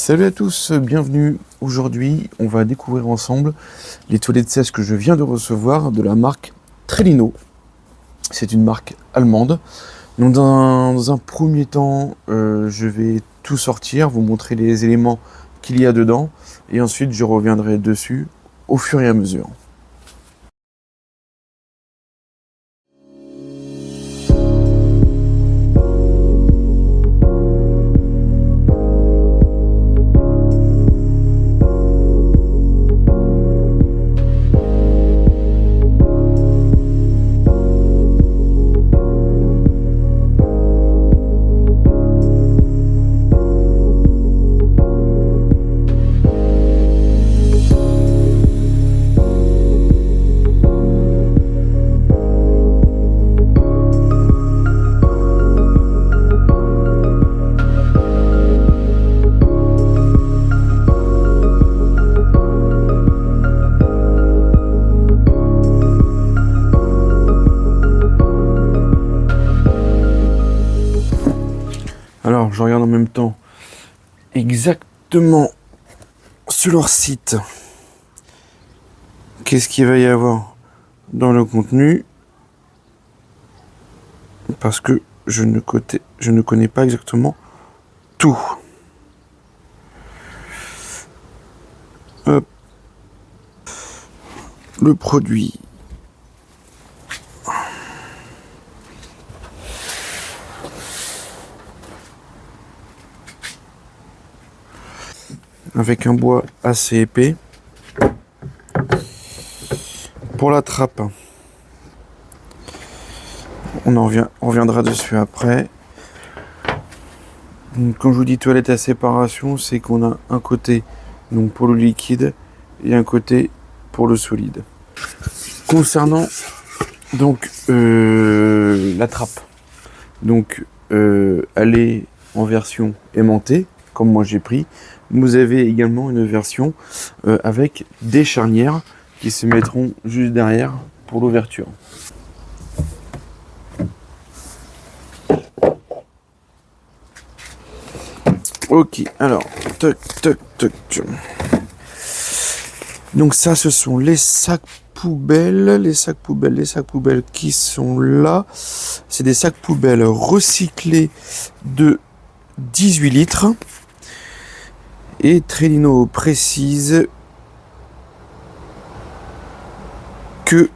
Salut à tous, bienvenue. Aujourd'hui, on va découvrir ensemble les toilettes sèches que je viens de recevoir de la marque Trellino. C'est une marque allemande. Donc dans un premier temps, je vais tout sortir, vous montrer les éléments qu'il y a dedans et ensuite je reviendrai dessus au fur et à mesure. Alors, je regarde en même temps exactement sur leur site qu'est-ce qu'il va y avoir dans le contenu parce que je ne connais pas exactement tout. Hop. Le produit. Avec un bois assez épais. Pour la trappe, on reviendra dessus après. Donc, quand je vous dis toilette à séparation, c'est qu'on a un côté donc pour le liquide et un côté pour le solide. Concernant donc la trappe, donc elle est en version aimantée, comme moi j'ai pris. Vous avez également une version avec des charnières qui se mettront juste derrière pour l'ouverture. Ok, alors, toc. Donc ça, ce sont les sacs poubelles, les sacs poubelles qui sont là. C'est des sacs poubelles recyclés de 18 litres. Et Trellino précise que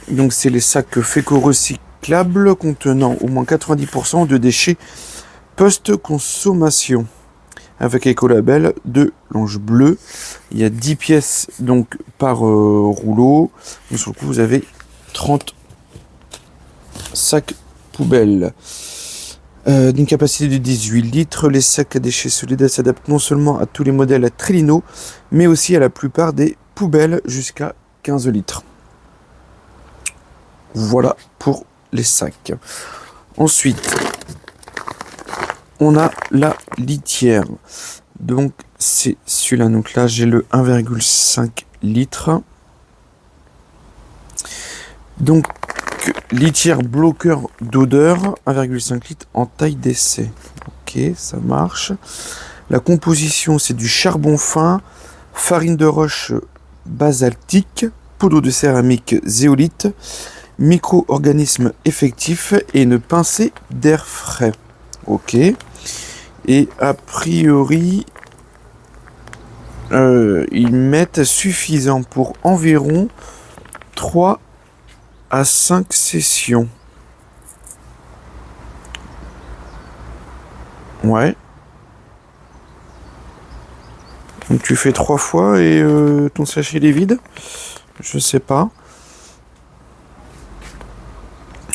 donc c'est les sacs féco-recyclables contenant au moins 90% de déchets post-consommation. Avec écolabel de l'ange bleu. Il y a 10 pièces donc par rouleau. Donc, sur le coup, vous avez 30 sacs poubelles. D'une capacité de 18 litres, les sacs à déchets solides s'adaptent non seulement à tous les modèles à Trellino, mais aussi à la plupart des poubelles jusqu'à 15 litres. Voilà pour les sacs. Ensuite, on a la litière. Donc, c'est celui-là. Donc là, j'ai le 1,5 litres. Donc, litière bloqueur d'odeur, 1,5 litres en taille d'essai. Ok, ça marche. La composition, c'est du charbon fin, farine de roche basaltique, poudre de céramique zéolite, micro-organismes effectifs et une pincée d'air frais. Ok. Et a priori, ils mettent suffisant pour environ 3 à 5 sessions. Ouais. Donc tu fais 3 fois et ton sachet est vide. Je sais pas.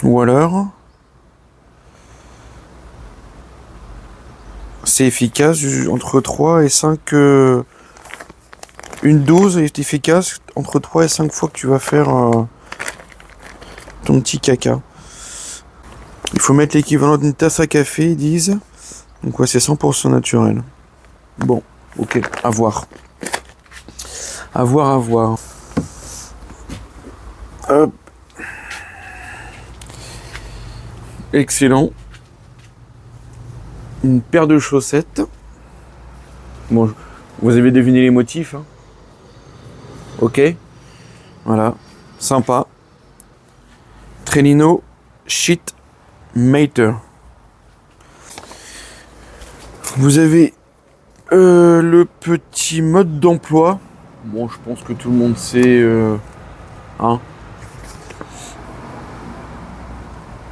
Ou alors... c'est efficace, entre 3 et 5... une dose est efficace entre 3 et 5 fois que tu vas faire ton petit caca. Il faut mettre l'équivalent d'une tasse à café, ils disent. Donc ouais, c'est 100% naturel. Bon, ok, à voir. À voir. Hop. Excellent. Une paire de chaussettes. Bon, Vous avez deviné les motifs, hein? Ok. Voilà. Sympa. Trelino Sheet Mater. Vous avez le petit mode d'emploi. Bon, je pense que tout le monde sait. Hein.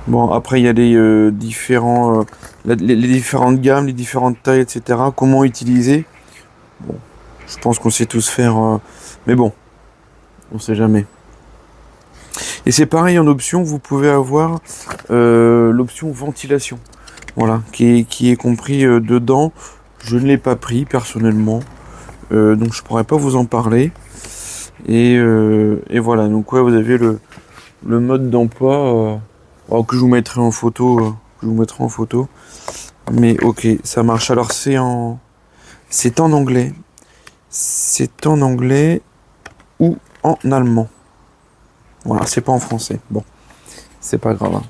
Bon, après, il y a les différents, les différentes gammes, les différentes tailles, etc. Comment utiliser. Bon, je pense qu'on sait tous faire. Mais bon, on sait jamais. Et c'est pareil en option, vous pouvez avoir l'option ventilation. Voilà, qui est compris dedans. Je ne l'ai pas pris personnellement. Donc je pourrais pas vous en parler. Et voilà, donc ouais, vous avez le mode d'emploi que je vous mettrai en photo. Mais ok, ça marche. Alors c'est en anglais. C'est en anglais ou en allemand. Voilà, c'est pas en français. Bon, c'est pas grave. Hein.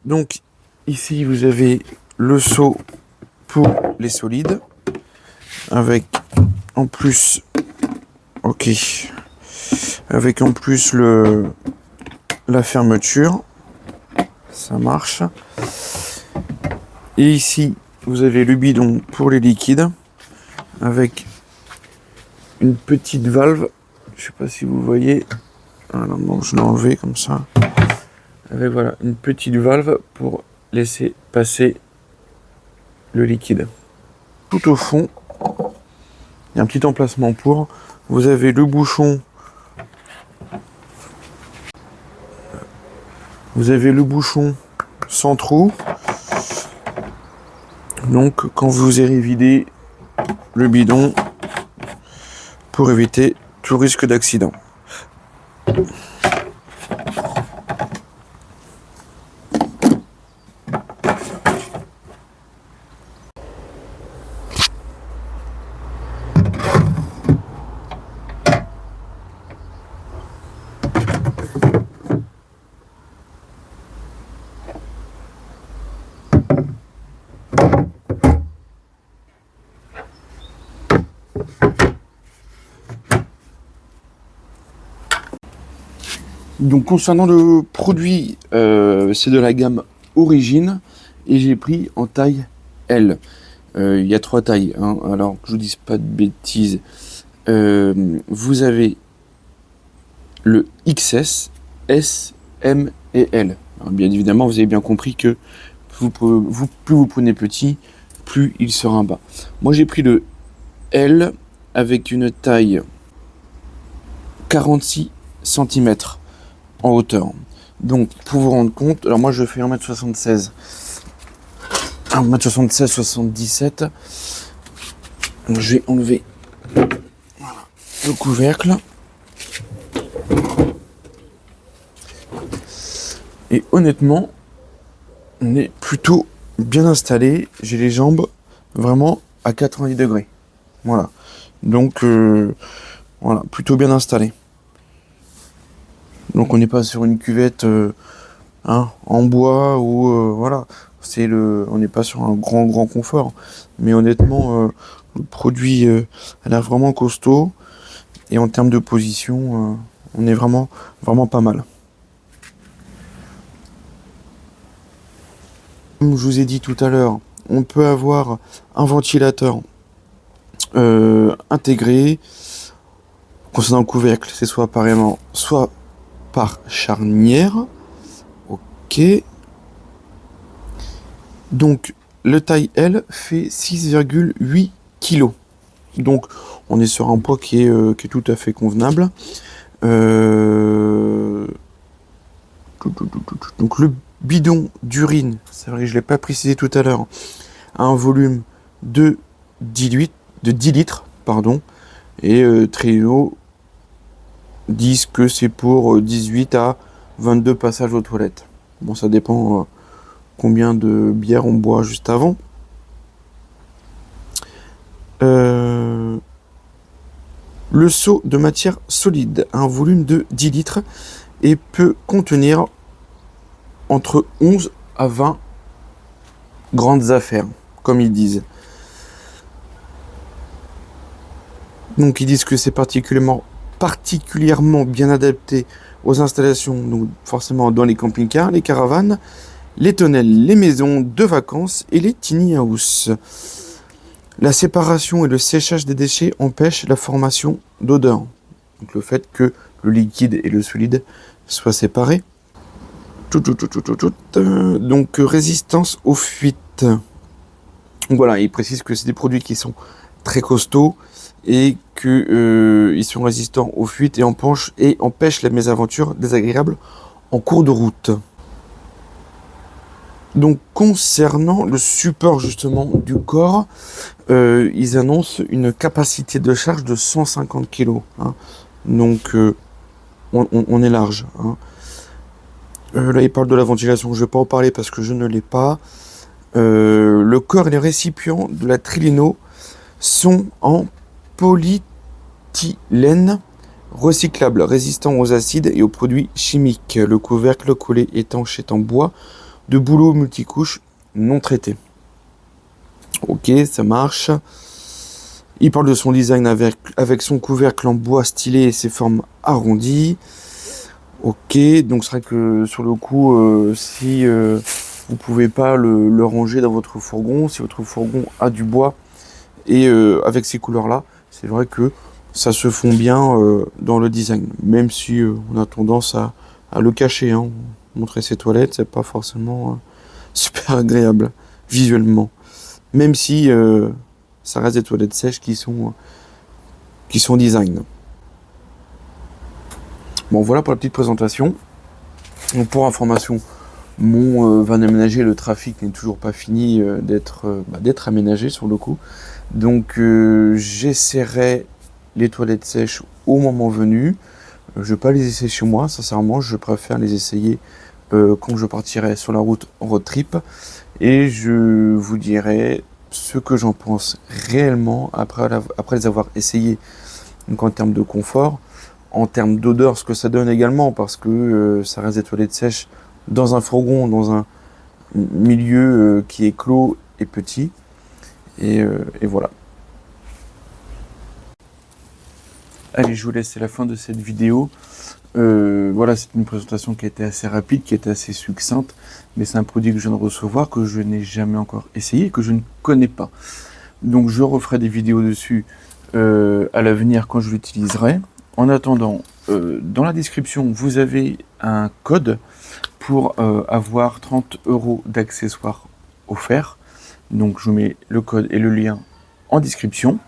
Donc ici vous avez le seau pour les solides avec en plus la fermeture, ça marche. Et ici vous avez le bidon pour les liquides avec une petite valve, je sais pas si vous voyez, alors bon, je l'ai enlevé comme ça, avec voilà une petite valve pour laisser passer le liquide. Tout au fond, il y a un petit emplacement pour. Vous avez le bouchon. Vous avez le bouchon sans trou. Donc, quand vous irez vider le bidon, pour éviter tout risque d'accident. Donc concernant le produit, c'est de la gamme Origine et j'ai pris en taille L. Il y a 3 tailles, hein. Alors que je vous dise pas de bêtises. Vous avez le XS, S, M et L. Alors, bien évidemment, vous avez bien compris que plus vous prenez petit, plus il sera bas. Moi j'ai pris le L avec une taille 46 cm en hauteur. Donc pour vous rendre compte, alors moi je fais 1m76. 1m76, 77. Donc je vais enlever le couvercle. Et honnêtement, on est plutôt bien installé. J'ai les jambes vraiment à 90 degrés. Voilà. Donc voilà, plutôt bien installé. Donc on n'est pas sur une cuvette en bois ou voilà. On n'est pas sur un grand confort. Mais honnêtement, le produit a l'air vraiment costaud. Et en termes de position, on est vraiment pas mal. Comme je vous ai dit tout à l'heure, on peut avoir un ventilateur intégré. Concernant le couvercle, c'est soit par aimant, soit par charnière. Ok. Donc, le taille L fait 6,8 kg. Donc, on est sur un poids qui est tout à fait convenable. Donc, le bidon d'urine, c'est vrai que je ne l'ai pas précisé tout à l'heure, a un volume de 10 litres, pardon, et Trelino disent que c'est pour 18 à 22 passages aux toilettes. Bon, ça dépend combien de bière on boit juste avant. Le seau de matière solide a un volume de 10 litres et peut contenir entre 11 à 20 grandes affaires, comme ils disent. Donc ils disent que c'est particulièrement bien adapté aux installations, donc forcément dans les camping-cars, les caravanes, les tonnelles, les maisons de vacances et les tiny house. La séparation et le séchage des déchets empêchent la formation d'odeur. Donc le fait que le liquide et le solide soient séparés. Donc résistance aux fuites. Donc voilà, il précise que c'est des produits qui sont très costauds et que ils sont résistants aux fuites et empêchent les mésaventures désagréables en cours de route. Donc concernant le support justement du corps, ils annoncent une capacité de charge de 150 kg. Hein. Donc on est large. Hein. Là ils parlent de la ventilation, je ne vais pas en parler parce que je ne l'ai pas. Le corps et les récipients de la Trilino sont en polyéthylène recyclable, résistant aux acides et aux produits chimiques. Le couvercle collé étanche est en bois de bouleau multicouche non traité. Ok, ça marche. Il parle de son design avec son couvercle en bois stylé et ses formes arrondies. Ok, donc c'est vrai que sur le coup, si vous pouvez pas le ranger dans votre fourgon, si votre fourgon a du bois et avec ces couleurs-là, c'est vrai que ça se fond bien dans le design. Même si on a tendance à le cacher, hein. Montrer ses toilettes, c'est pas forcément super agréable visuellement. Même si ça reste des toilettes sèches qui sont design. Bon, voilà pour la petite présentation. Donc, pour information, mon van aménagé, le trafic n'est toujours pas fini d'être aménagé sur le coup. Donc j'essaierai les toilettes sèches au moment venu. Je ne vais pas les essayer chez moi, sincèrement, je préfère les essayer quand je partirai sur la route en road trip. Et je vous dirai ce que j'en pense réellement après les avoir essayés. Donc en termes de confort, en termes d'odeur, ce que ça donne également, parce que ça reste des toilettes sèches dans un fourgon, dans un milieu qui est clos et petit. Et voilà. Allez, je vous laisse, c'est la fin de cette vidéo. Voilà, c'est une présentation qui a été assez rapide, qui a été assez succincte, mais c'est un produit que je viens de recevoir, que je n'ai jamais encore essayé, que je ne connais pas. Donc je referai des vidéos dessus à l'avenir quand je l'utiliserai. En attendant, dans la description, vous avez un code pour avoir 30 € d'accessoires offerts. Donc je vous mets le code et le lien en description.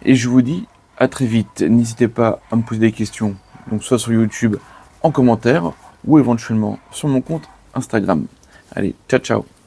Et je vous dis à très vite. N'hésitez pas à me poser des questions, donc soit sur YouTube en commentaire ou éventuellement sur mon compte Instagram. Allez, ciao ciao.